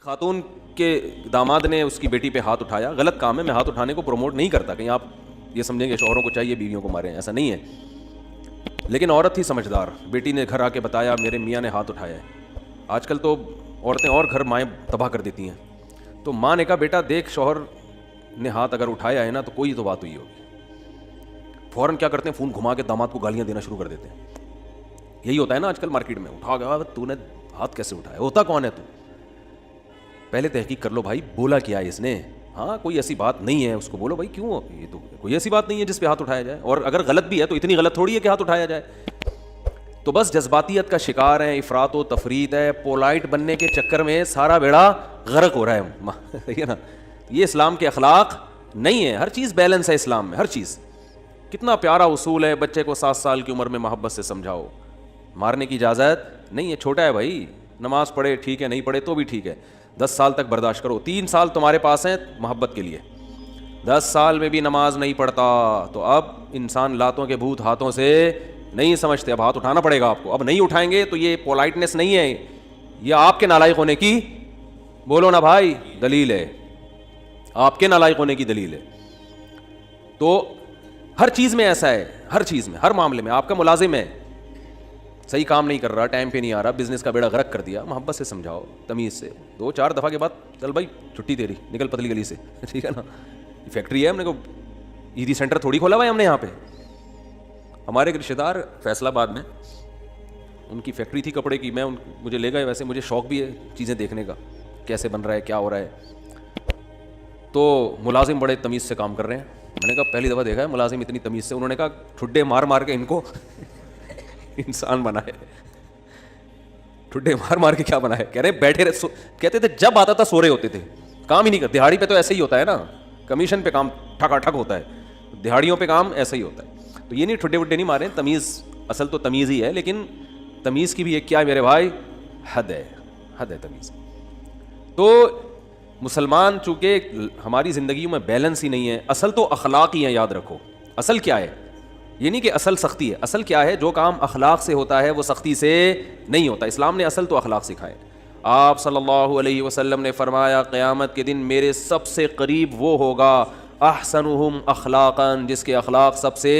خاتون کے داماد نے اس کی بیٹی پہ ہاتھ اٹھایا، غلط کام ہے، میں ہاتھ اٹھانے کو پروموٹ نہیں کرتا، کہیں آپ یہ سمجھیں گے شوہروں کو چاہیے بیویوں کو ماریں، ایسا نہیں ہے، لیکن عورت تھی سمجھدار، بیٹی نے گھر آ کے بتایا میرے میاں نے ہاتھ اٹھایا ہے۔ آج کل تو عورتیں اور گھر مائیں تباہ کر دیتی ہیں، تو ماں نے کہا بیٹا دیکھ شوہر نے ہاتھ اگر اٹھایا ہے نا تو کوئی تو بات ہوئی ہوگی۔ فوراً کیا کرتے ہیں، فون گھما کے داماد کو گالیاں دینا شروع کر دیتے ہیں۔ یہی ہوتا ہے نا آج کل مارکیٹ میں، اٹھا گیا تو نے ہاتھ کیسے اٹھایا، ہوتا کون ہے تو؟ پہلے تحقیق کر لو بھائی، بولا کیا ہے اس نے، ہاں کوئی ایسی بات نہیں ہے، اس کو بولو بھائی کیوں، یہ تو کوئی ایسی بات نہیں ہے جس پہ ہاتھ اٹھایا جائے، اور اگر غلط بھی ہے تو اتنی غلط تھوڑی ہے کہ ہاتھ اٹھایا جائے۔ تو بس جذباتیت کا شکار ہے، افراط و تفریط ہے، پولائٹ بننے کے چکر میں سارا بیڑا غرق ہو رہا ہے، ٹھیک ہے نا۔ یہ اسلام کے اخلاق نہیں ہے، ہر چیز بیلنس ہے اسلام میں، ہر چیز۔ کتنا پیارا اصول ہے، بچے کو 7 سال کی عمر میں محبت سے سمجھاؤ، مارنے کی اجازت نہیں ہے، چھوٹا ہے بھائی، نماز پڑھے ٹھیک ہے، نہیں پڑھے تو بھی ٹھیک ہے، 10 سال تک برداشت کرو، 3 سال تمہارے پاس ہیں محبت کے لیے، 10 سال میں بھی نماز نہیں پڑھتا تو اب انسان لاتوں کے بھوت ہاتھوں سے نہیں سمجھتے، اب ہاتھ اٹھانا پڑے گا آپ کو، اب نہیں اٹھائیں گے تو یہ پولائٹنس نہیں ہے، یہ آپ کے نالائق ہونے کی، بولو نا بھائی، دلیل ہے، آپ کے نالائق ہونے کی دلیل ہے۔ تو ہر چیز میں ایسا ہے، ہر چیز میں، ہر معاملے میں، آپ کا ملازم ہے صحیح کام نہیں کر رہا، ٹائم پہ نہیں آ رہا، بزنس کا بیڑا غرق کر دیا، محبت سے سمجھاؤ، تمیز سے، 2-4 دفعہ کے بعد چل بھائی چھٹی تیری، نکل پتلی گلی سے، ٹھیک ہے نا۔ فیکٹری ہے، ہم نے کو ایدی سینٹر تھوڑی کھولا ہوا ہے ہم نے یہاں پہ، ہمارے ایک رشتے دار فیصل آباد میں، ان کی فیکٹری تھی کپڑے کی، مجھے لے گئے، ویسے مجھے شوق بھی ہے چیزیں دیکھنے کا، کیسے بن رہا ہے، کیا ہو رہا ہے، تو ملازم بڑے تمیز سے کام کر رہے ہیں، میں نے کہا پہلی دفعہ دیکھا ہے ملازم اتنی تمیز سے، انہوں نے کہا ٹھڈے مار مار کے ان کو انسان بنائے، ٹھڈے مار مار کے کیا بنائے، کہہ رہے بیٹھے رہے، کہتے تھے جب آتا تھا سو رہے ہوتے تھے، کام ہی نہیں کرتے، دہاڑی پہ تو ایسے ہی ہوتا ہے نا، کمیشن پہ کام ٹھکا ٹھک ہوتا ہے، دہاڑیوں پہ کام ایسا ہی ہوتا ہے، تو یہ نہیں ٹھڈے وڈے نہیں مارے، تمیز، اصل تو تمیز ہی ہے، لیکن تمیز کی بھی ایک کیا ہے میرے بھائی، حد ہے، حد ہے تمیز۔ تو مسلمان چونکہ ہماری زندگیوں میں بیلنس ہی نہیں ہے، اصل تو اخلاق ہی ہیں، یاد رکھو، اصل کیا ہے، یہ نہیں کہ اصل سختی ہے، اصل کیا ہے، جو کام اخلاق سے ہوتا ہے وہ سختی سے نہیں ہوتا، اسلام نے اصل تو اخلاق سکھائے۔ آپ صلی اللہ علیہ وسلم نے فرمایا قیامت کے دن میرے سب سے قریب وہ ہوگا احسنہم اخلاقا، جس کے اخلاق سب سے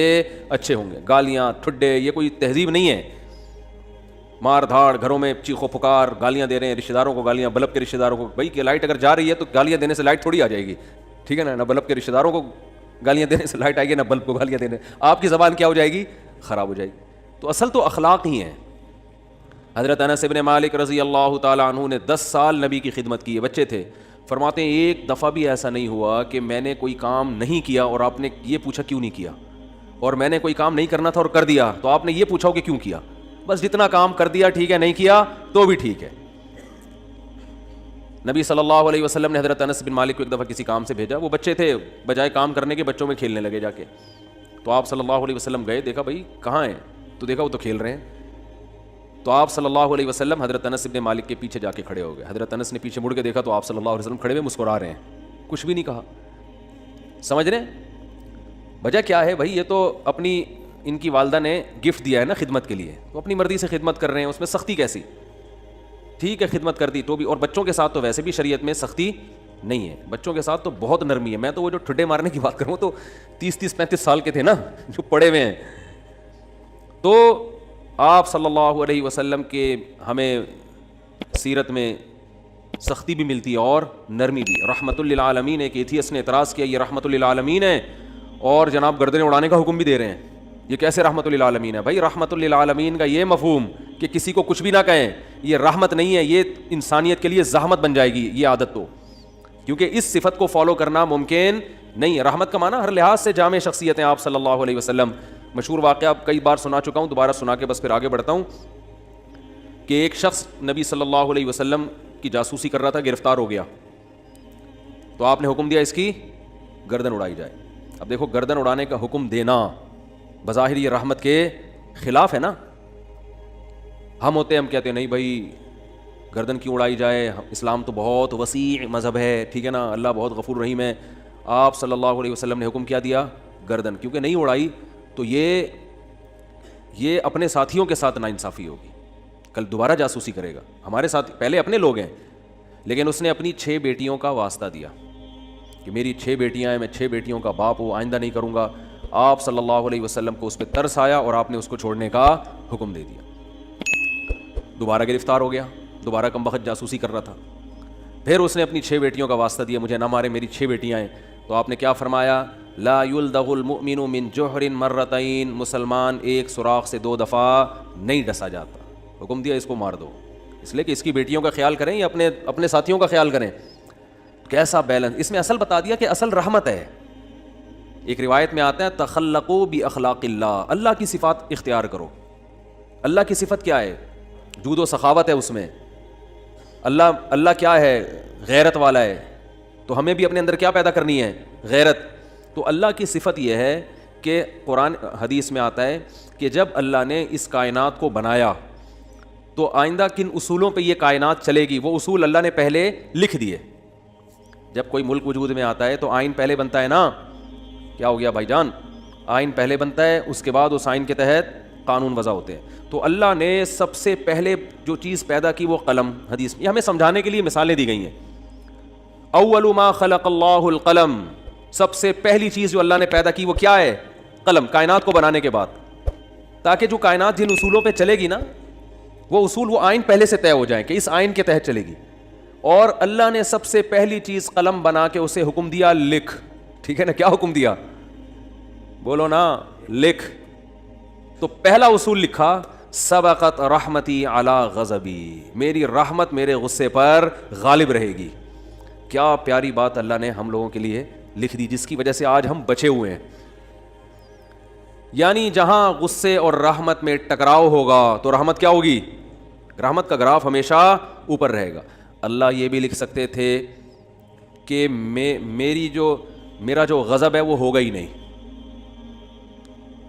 اچھے ہوں گے۔ گالیاں، ٹھڈے، یہ کوئی تہذیب نہیں ہے، مار دھاڑ، گھروں میں چیخو پکار، گالیاں دے رہے ہیں رشتہ داروں کو، گالیاں بلب کے رشتہ داروں کو، بھائی کہ لائٹ اگر جا رہی ہے تو گالیاں دینے سے لائٹ تھوڑی آ جائے گی، ٹھیک ہے نا، نہ بلب کے رشتہ داروں کو گالیاں دینے سے لائٹ آئے گی، نہ بلب کو گالیاں دینے، آپ کی زبان کیا ہو جائے گی، خراب ہو جائے گی۔ تو اصل تو اخلاق ہی ہیں۔ حضرت انس بن مالک رضی اللہ تعالیٰ عنہ نے 10 سال نبی کی خدمت کی ہے، بچے تھے، فرماتے ہیں ایک دفعہ بھی ایسا نہیں ہوا کہ میں نے کوئی کام نہیں کیا اور آپ نے یہ پوچھا کیوں نہیں کیا، اور میں نے کوئی کام نہیں کرنا تھا اور کر دیا تو آپ نے یہ پوچھا ہو کہ کیوں کیا، بس جتنا کام کر دیا ٹھیک ہے، نہیں کیا تو بھی ٹھیک ہے۔ نبی صلی اللہ علیہ وسلم نے حضرت انس بن مالک کو ایک دفعہ کسی کام سے بھیجا، وہ بچے تھے، بجائے کام کرنے کے بچوں میں کھیلنے لگے جا کے، تو آپ صلی اللہ علیہ وسلم گئے، دیکھا بھائی کہاں ہیں، تو دیکھا وہ تو کھیل رہے ہیں، تو آپ صلی اللہ علیہ وسلم حضرت انس بن مالک کے پیچھے جا کے کھڑے ہو گئے، حضرت انس نے پیچھے مڑ کے دیکھا تو آپ صلی اللہ علیہ وسلم کھڑے ہوئے مسکرا رہے ہیں، کچھ بھی نہیں کہا، سمجھ رہے ہیں وجہ کیا ہے بھائی، یہ تو اپنی ان کی والدہ نے گفٹ دیا ہے نا خدمت کے لیے، تو اپنی مرضی سے خدمت کر رہے ہیں، اس میں سختی کیسی، ٹھیک ہے خدمت کر دی تو بھی، اور بچوں کے ساتھ تو ویسے بھی شریعت میں سختی نہیں ہے، بچوں کے ساتھ تو بہت نرمی ہے، میں تو وہ جو ٹھڈے مارنے کی بات کروں تو 30-35 سال کے تھے نا جو پڑے ہوئے ہیں، تو آپ صلی اللہ علیہ وسلم کے ہمیں سیرت میں سختی بھی ملتی ہے اور نرمی بھی۔ رحمت للعالمین ایک ایتھیسٹ نے اعتراض کیا یہ رحمت للعالمین ہے اور جناب گردنیں اڑانے کا حکم بھی دے رہے ہیں، یہ کیسے رحمت للعالمین ہے؟ بھائی رحمت للعالمین کا یہ مفہوم کہ کسی کو کچھ بھی نہ کہیں یہ رحمت نہیں ہے، یہ انسانیت کے لیے زحمت بن جائے گی یہ عادت، تو کیونکہ اس صفت کو فالو کرنا ممکن نہیں ہے۔ رحمت کا معنی ہر لحاظ سے جامع شخصیت ہیں آپ صلی اللہ علیہ وسلم۔ مشہور واقعہ کئی بار سنا چکا ہوں، دوبارہ سنا کے بس پھر آگے بڑھتا ہوں، کہ ایک شخص نبی صلی اللہ علیہ وسلم کی جاسوسی کر رہا تھا، گرفتار ہو گیا، تو آپ نے حکم دیا اس کی گردن اڑائی جائے۔ اب دیکھو گردن اڑانے کا حکم دینا بظاہر یہ رحمت کے خلاف ہے نا، ہم ہوتے ہم کہتے ہیں نہیں بھائی گردن کیوں اڑائی جائے، اسلام تو بہت وسیع مذہب ہے، ٹھیک ہے نا، اللہ بہت غفور رحیم ہے۔ آپ صلی اللہ علیہ وسلم نے حکم کیا دیا گردن، کیونکہ نہیں اڑائی تو یہ اپنے ساتھیوں کے ساتھ ناانصافی ہوگی، کل دوبارہ جاسوسی کرے گا، ہمارے ساتھ پہلے اپنے لوگ ہیں، لیکن اس نے اپنی 6 بیٹیوں کا واسطہ دیا کہ میری 6 بیٹیاں ہیں, میں 6 بیٹیوں کا باپ ہوں, آئندہ نہیں کروں گا. آپ صلی اللہ علیہ وسلم کو اس پہ ترس آیا اور آپ نے اس کو چھوڑنے کا حکم دے دیا. دوبارہ گرفتار ہو گیا, دوبارہ کم بخت جاسوسی کر رہا تھا. پھر اس نے اپنی 6 بیٹیوں کا واسطہ دیا, مجھے نہ مارے, میری 6 بیٹیاں ہیں. تو آپ نے کیا فرمایا, لا یلدغ المؤمن من جحر مرتین, مسلمان ایک سوراخ سے 2 دفعہ نہیں ڈسا جاتا. حکم دیا اس کو مار دو, اس لیے کہ اس کی بیٹیوں کا خیال کریں یا اپنے ساتھیوں کا خیال کریں. کیسا بیلنس اس میں, اصل بتا دیا کہ اصل رحمت ہے. ایک روایت میں آتا ہے تخلقوا باخلاق اللہ, اللہ کی صفات اختیار کرو. اللہ کی صفت کیا ہے؟ جود و سخاوت ہے اس میں. اللہ کیا ہے؟ غیرت والا ہے. تو ہمیں بھی اپنے اندر کیا پیدا کرنی ہے؟ غیرت. تو اللہ کی صفت یہ ہے کہ قرآن حدیث میں آتا ہے کہ جب اللہ نے اس کائنات کو بنایا تو آئندہ کن اصولوں پہ یہ کائنات چلے گی, وہ اصول اللہ نے پہلے لکھ دیے. جب کوئی ملک وجود میں آتا ہے تو آئین پہلے بنتا ہے نا. کیا ہو گیا بھائی جان؟ آئین پہلے بنتا ہے, اس کے بعد اس آئین کے تحت قانون وضع ہوتے ہیں. تو اللہ نے سب سے پہلے جو چیز پیدا کی وہ قلم. حدیث میں یہ ہمیں سمجھانے کے لیے مثالیں دی گئی ہیں. اول ما خلق اللہ القلم, سب سے پہلی چیز جو اللہ نے پیدا کی وہ کیا ہے؟ قلم. کائنات کو بنانے کے بعد, تاکہ جو کائنات جن اصولوں پہ چلے گی نا وہ اصول, وہ آئین پہلے سے طے ہو جائیں کہ اس آئین کے تحت چلے گی. اور اللہ نے سب سے پہلی چیز قلم بنا کے اسے حکم دیا لکھ. ٹھیک ہے نا, کیا حکم دیا؟ بولو نا, لکھ. تو پہلا اصول لکھا, سبقت رحمتی علی غضبی, میری رحمت میرے غصے پر غالب رہے گی. کیا پیاری بات اللہ نے ہم لوگوں کے لیے لکھ دی, جس کی وجہ سے آج ہم بچے ہوئے ہیں. یعنی جہاں غصے اور رحمت میں ٹکراؤ ہوگا تو رحمت کیا ہوگی؟ رحمت کا گراف ہمیشہ اوپر رہے گا. اللہ یہ بھی لکھ سکتے تھے کہ میرا جو غضب ہے وہ ہوگا ہی نہیں,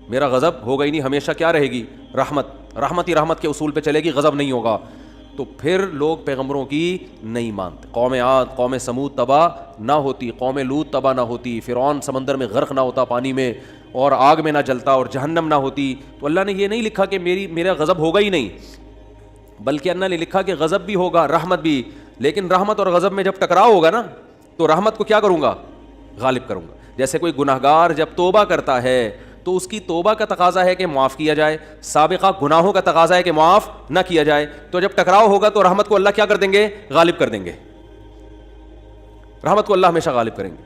میرا غضب ہوگا ہی نہیں, ہمیشہ کیا رہے گی؟ رحمت. رحمت ہی رحمت کے اصول پہ چلے گی, غضب نہیں ہوگا. تو پھر لوگ پیغمبروں کی نہیں مانتے. قوم عاد, قوم سمود تباہ نہ ہوتی, قوم لوط تباہ نہ ہوتی, فرعون سمندر میں غرق نہ ہوتا پانی میں, اور آگ میں نہ جلتا, اور جہنم نہ ہوتی. تو اللہ نے یہ نہیں لکھا کہ میرا غضب ہوگا ہی نہیں, بلکہ اللہ نے لکھا کہ غضب بھی ہوگا, رحمت بھی. لیکن رحمت اور غضب میں جب ٹکراؤ ہوگا نا تو رحمت کو کیا کروں گا؟ غالب کروں گا. جیسے کوئی گناہگار جب توبہ کرتا ہے تو اس کی توبہ کا تقاضا ہے کہ معاف کیا جائے, سابقہ گناہوں کا تقاضا ہے کہ معاف نہ کیا جائے. تو جب ٹکراؤ ہوگا تو رحمت کو اللہ کیا کر دیں گے؟ غالب کر دیں گے. رحمت کو اللہ ہمیشہ غالب کریں گے.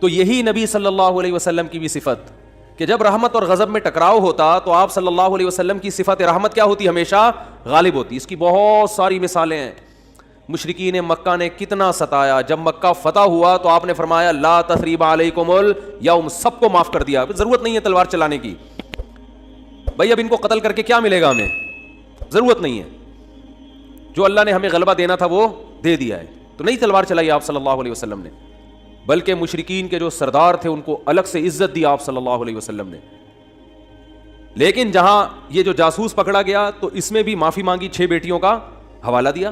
تو یہی نبی صلی اللہ علیہ وسلم کی بھی صفت کہ جب رحمت اور غضب میں ٹکراؤ ہوتا تو آپ صلی اللہ علیہ وسلم کی صفت رحمت کیا ہوتی؟ ہمیشہ غالب ہوتی. اس کی بہت ساری مثالیں ہیں. مشرکین مکہ نے کتنا ستایا, جب مکہ فتح ہوا تو آپ نے فرمایا لا تثریب علیکم الیوم, سب کو معاف کر دیا. ضرورت نہیں ہے تلوار چلانے کی بھائی, اب ان کو قتل کر کے کیا ملے گا ہمیں؟ ضرورت نہیں ہے. جو اللہ نے ہمیں غلبہ دینا تھا وہ دے دیا ہے. تو نہیں تلوار چلائی آپ صلی اللہ علیہ وسلم نے, بلکہ مشرکین کے جو سردار تھے ان کو الگ سے عزت دی آپ صلی اللہ علیہ وسلم نے. لیکن جہاں یہ جو جاسوس پکڑا گیا تو اس میں بھی معافی مانگی, 6 بیٹیوں کا حوالہ دیا.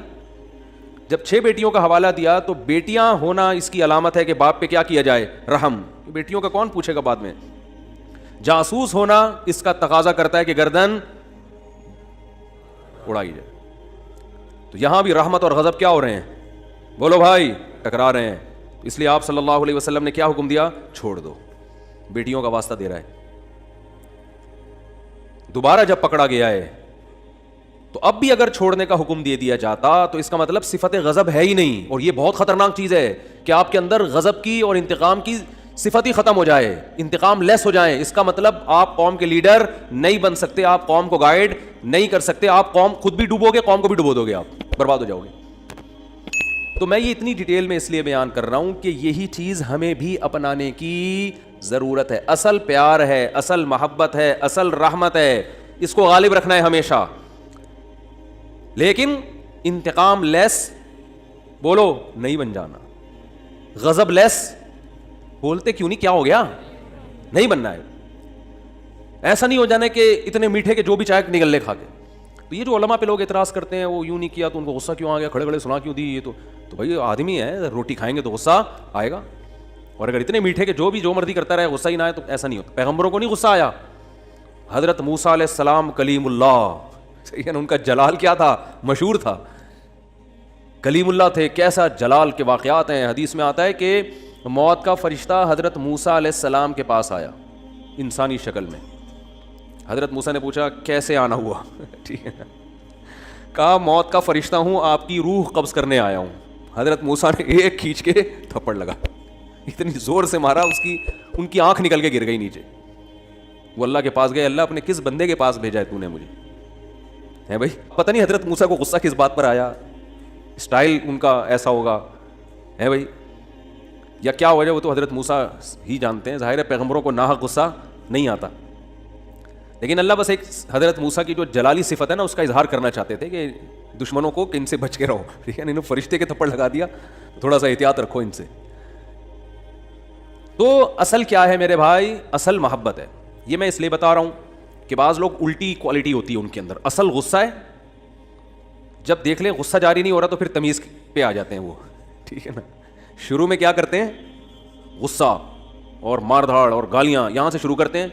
جب 6 بیٹیوں کا حوالہ دیا تو بیٹیاں ہونا اس کی علامت ہے کہ باپ پہ کیا کیا جائے؟ رحم. بیٹیوں کا کون پوچھے گا بعد میں. جاسوس ہونا اس کا تقاضا کرتا ہے کہ گردن اڑائی جائے. تو یہاں بھی رحمت اور غضب کیا ہو رہے ہیں؟ بولو بھائی, ٹکرا رہے ہیں. اس لیے آپ صلی اللہ علیہ وسلم نے کیا حکم دیا؟ چھوڑ دو. بیٹیوں کا واسطہ دے رہا ہے. دوبارہ جب پکڑا گیا ہے تو اب بھی اگر چھوڑنے کا حکم دے دیا جاتا تو اس کا مطلب صفت غضب ہے ہی نہیں. اور یہ بہت خطرناک چیز ہے کہ آپ کے اندر غضب کی اور انتقام کی صفت ہی ختم ہو جائے, انتقام لیس ہو جائیں. اس کا مطلب آپ قوم کے لیڈر نہیں بن سکتے, آپ قوم کو گائیڈ نہیں کر سکتے, آپ قوم خود بھی ڈوبو گے, قوم کو بھی ڈبو دو گے, آپ برباد ہو جاؤ گے. تو میں یہ اتنی ڈیٹیل میں اس لیے بیان کر رہا ہوں کہ یہی چیز ہمیں بھی اپنانے کی ضرورت ہے. اصل پیار ہے, اصل محبت ہے, اصل رحمت ہے, اس کو غالب رکھنا ہے ہمیشہ. لیکن انتقام لیس بولو نہیں بن جانا, غضب لیس بولتے کیوں نہیں, کیا ہو گیا, نہیں بننا ہے. ایسا نہیں ہو جانا کہ اتنے میٹھے کے جو بھی چائے نگل لے کھا کے. تو یہ جو علماء پہ لوگ اعتراض کرتے ہیں وہ یوں نہیں کیا تو ان کو غصہ کیوں آ گیا, کھڑے کھڑے سنا کیوں دی, یہ تو بھائی آدمی ہے, روٹی کھائیں گے تو غصہ آئے گا. اور اگر اتنے میٹھے کے جو مرضی کرتا رہے غصہ ہی نہ آئے تو ایسا نہیں ہوتا. پیغمبروں کو نہیں غصہ آیا. حضرت موسیٰ علیہ السلام کلیم اللہ, ان کا جلال کیا تھا, مشہور تھا. کلیم اللہ تھے, کیسا جلال کے واقعات ہیں. حدیث میں آتا ہے کہ موت کا فرشتہ حضرت موسیٰ علیہ السلام کے پاس آیا انسانی شکل میں. حضرت موسیٰ نے پوچھا کیسے آنا ہوا؟ ٹھیک ہے, کہا موت کا فرشتہ ہوں, آپ کی روح قبض کرنے آیا ہوں. حضرت موسیٰ نے ایک کھینچ کے تھپڑ لگا, اتنی زور سے مارا ان کی آنکھ نکل کے گر گئی نیچے. وہ اللہ کے پاس گئے, اللہ اپنے کس بندے کے پاس بھیجا ہے تو نے مجھے؟ ہے بھائی, پتہ نہیں حضرت موسیٰ کو غصہ کس بات پر آیا, اسٹائل ان کا ایسا ہوگا ہے بھائی, یا کیا وجہ, وہ تو حضرت موسیٰ ہی جانتے ہیں. ظاہر ہے پیغمبروں کو ناحق غصہ نہیں آتا, لیکن اللہ بس ایک حضرت موسیٰ کی جو جلالی صفت ہے نا اس کا اظہار کرنا چاہتے تھے کہ دشمنوں کو ان سے بچ کے رہو. ٹھیک ہے, انہوں فرشتے کے تھپڑ لگا دیا, تھوڑا سا احتیاط رکھو ان سے. تو اصل کیا ہے میرے بھائی؟ اصل محبت ہے. یہ میں اس لیے بتا رہا ہوں کہ بعض لوگ الٹی کوالٹی ہوتی ہے ان کے اندر. اصل غصہ ہے, جب دیکھ لیں غصہ جاری نہیں ہو رہا تو پھر تمیز پہ آ جاتے ہیں وہ. ٹھیک ہے نا, شروع میں کیا کرتے ہیں؟ غصہ اور مار دھاڑ اور گالیاں یہاں سے شروع کرتے ہیں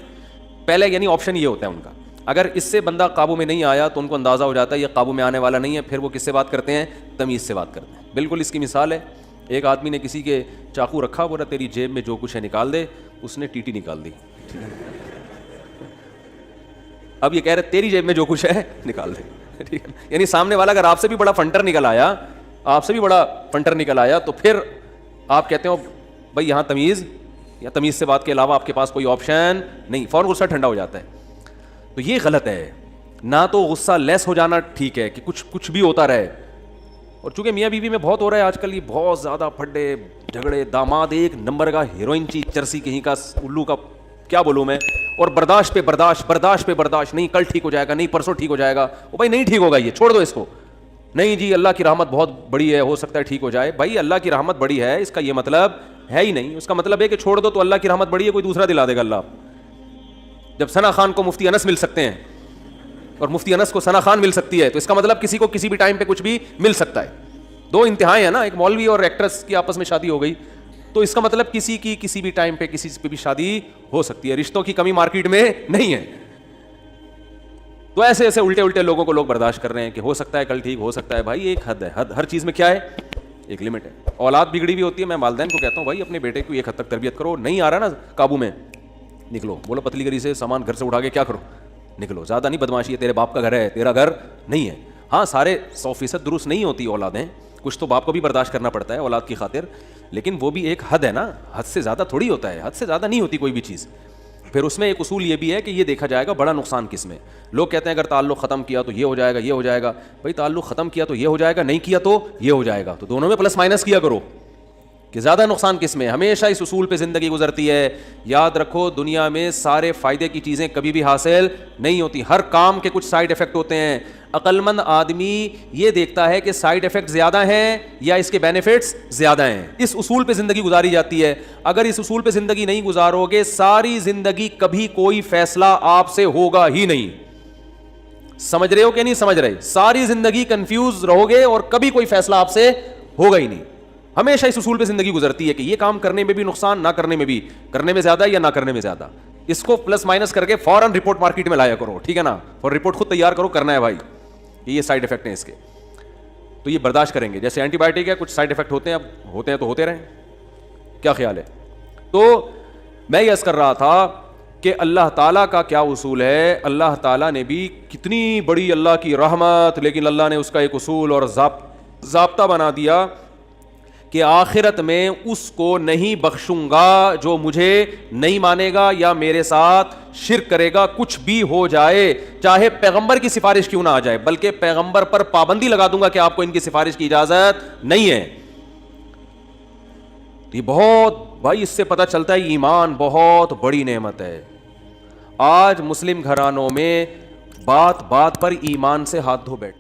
پہلے, یعنی آپشن یہ ہوتا ہے ان کا. اگر اس سے بندہ قابو میں نہیں آیا تو ان کو اندازہ ہو جاتا ہے یہ قابو میں آنے والا نہیں ہے, پھر وہ کس سے بات کرتے ہیں؟ تمیز سے بات کرتے ہیں. بالکل اس کی مثال ہے, ایک آدمی نے کسی کے چاقو رکھا, بولا تیری جیب میں جو کچھ ہے نکال دے, اس نے ٹیٹی نکال دی. اب یہ کہہ رہے تیری جیب میں جو کچھ ہے نکال دے. ٹھیک ہے, یعنی سامنے والا اگر آپ سے بھی بڑا فنٹر نکل آیا تو پھر آپ کہتے ہو بھائی یہاں تمیز, یا تمیز سے بات کے علاوہ آپ کے پاس کوئی آپشن نہیں, فوراً غصہ ٹھنڈا ہو جاتا ہے. تو یہ غلط ہے. نہ تو غصہ لیس ہو جانا ٹھیک ہے کہ کچھ بھی ہوتا رہے, اور چونکہ میاں بیوی میں بہت ہو رہا ہے آج کل, یہ بہت زیادہ پھڈے جھگڑے, داماد ایک نمبر کا ہیروئن چرسی کہیں کا الو کا, کیا بولوں میں, اور برداشت پہ برداشت, نہیں کل ٹھیک ہو جائے گا, نہیں پرسوں ٹھیک ہو جائے گا. وہ بھائی نہیں ٹھیک ہوگا, یہ چھوڑ دو اس کو. نہیں جی اللہ کی رحمت بہت بڑی ہے, ہو سکتا ہے ٹھیک ہو جائے. بھائی اللہ کی رحمت بڑی ہے اس کا یہ مطلب ہے ہی نہیں. اس کا مطلب ہے کہ چھوڑ دو تو اللہ کی رحمت بڑی ہے, کوئی دوسرا دلا دے گا اللہ. جب ثنا خان کو مفتی انس مل سکتے ہیں اور مفتی انس کو ثنا خان مل سکتی ہے, تو اس کا مطلب کسی کو کسی بھی ٹائم پہ کچھ بھی مل سکتا ہے. دو انتہائیں ہیں نا, ایک مولوی اور ایکٹریس کی آپس میں شادی ہو گئی, تو اس کا مطلب کسی کی کسی بھی ٹائم پہ کسی پہ بھی شادی ہو سکتی ہے. رشتوں کی کمی مارکیٹ میں نہیں ہے. تو ایسے ایسے الٹے لوگوں کو لوگ برداشت کر رہے ہیں کہ ہو سکتا ہے کل ٹھیک ہو سکتا ہے. بھائی ایک حد ہے, حد ہر چیز میں کیا ہے, ایک لمٹ ہے. اولاد بگڑی بھی ہوتی ہے, میں والدین کو کہتا ہوں بھائی اپنے بیٹے کو ایک حد تک تربیت کرو, نہیں آ رہا نا قابو میں, نکلو. بولو پتلی گری سے سامان گھر سے اٹھا کے کیا کرو, نکلو. زیادہ نہیں بدماشی ہے, تیرے باپ کا گھر ہے, تیرا گھر نہیں ہے. ہاں سارے 100% درست نہیں ہوتی اولادیں, کچھ تو باپ کو بھی برداشت کرنا پڑتا ہے اولاد کی خاطر, لیکن وہ بھی ایک حد ہے نا, حد سے زیادہ تھوڑی ہوتا ہے, حد سے زیادہ نہیں ہوتی کوئی بھی چیز. پھر اس میں ایک اصول یہ بھی ہے کہ یہ دیکھا جائے گا بڑا نقصان کس میں. لوگ کہتے ہیں اگر تعلق ختم کیا تو یہ ہو جائے گا, یہ ہو جائے گا. بھائی تعلق ختم کیا تو یہ ہو جائے گا, نہیں کیا تو یہ ہو جائے گا. تو دونوں میں پلس مائنس کیا کرو کہ زیادہ نقصان کس میں. ہمیشہ اس اصول پہ زندگی گزرتی ہے. یاد رکھو دنیا میں سارے فائدے کی چیزیں کبھی بھی حاصل نہیں ہوتی, ہر کام کے کچھ سائیڈ افیکٹ ہوتے ہیں. عقل مند آدمی یہ دیکھتا ہے کہ سائیڈ افیکٹ زیادہ ہیں یا اس کے بینیفٹس زیادہ ہیں. اس اصول پہ زندگی گزاری جاتی ہے. اگر اس اصول پہ زندگی نہیں گزارو گے, ساری زندگی کبھی کوئی فیصلہ آپ سے ہوگا ہی نہیں. سمجھ رہے ہو کہ نہیں سمجھ رہے؟ ساری زندگی کنفیوز رہو گے اور کبھی کوئی فیصلہ آپ سے ہوگا ہی نہیں. ہمیشہ اس اصول پہ زندگی گزرتی ہے کہ یہ کام کرنے میں بھی نقصان, نہ کرنے میں بھی, کرنے میں زیادہ یا نہ کرنے میں زیادہ. اس کو پلس مائنس کر کے فوراً رپورٹ مارکیٹ میں لایا کرو, ٹھیک ہے نا, اور رپورٹ خود تیار کرو, کرنا ہے بھائی یہ سائیڈ افیکٹ ہیں اس کے, تو یہ برداشت کریں گے. جیسے اینٹی بایوٹک ہے, کچھ سائیڈ افیکٹ ہوتے ہیں, اب ہوتے ہیں تو ہوتے رہیں, کیا خیال ہے؟ تو میں یہ عرض کر رہا تھا کہ اللہ تعالیٰ کا کیا اصول ہے. اللہ تعالیٰ نے بھی کتنی بڑی اللہ کی رحمت, لیکن اللہ نے اس کا ایک اصول اور ضابطہ بنا دیا کہ آخرت میں اس کو نہیں بخشوں گا جو مجھے نہیں مانے گا یا میرے ساتھ شرک کرے گا, کچھ بھی ہو جائے, چاہے پیغمبر کی سفارش کیوں نہ آ جائے, بلکہ پیغمبر پر پابندی لگا دوں گا کہ آپ کو ان کی سفارش کی اجازت نہیں ہے. یہ بہت بھائی اس سے پتہ چلتا ہے ایمان بہت بڑی نعمت ہے. آج مسلم گھرانوں میں بات بات پر ایمان سے ہاتھ دھو بیٹھ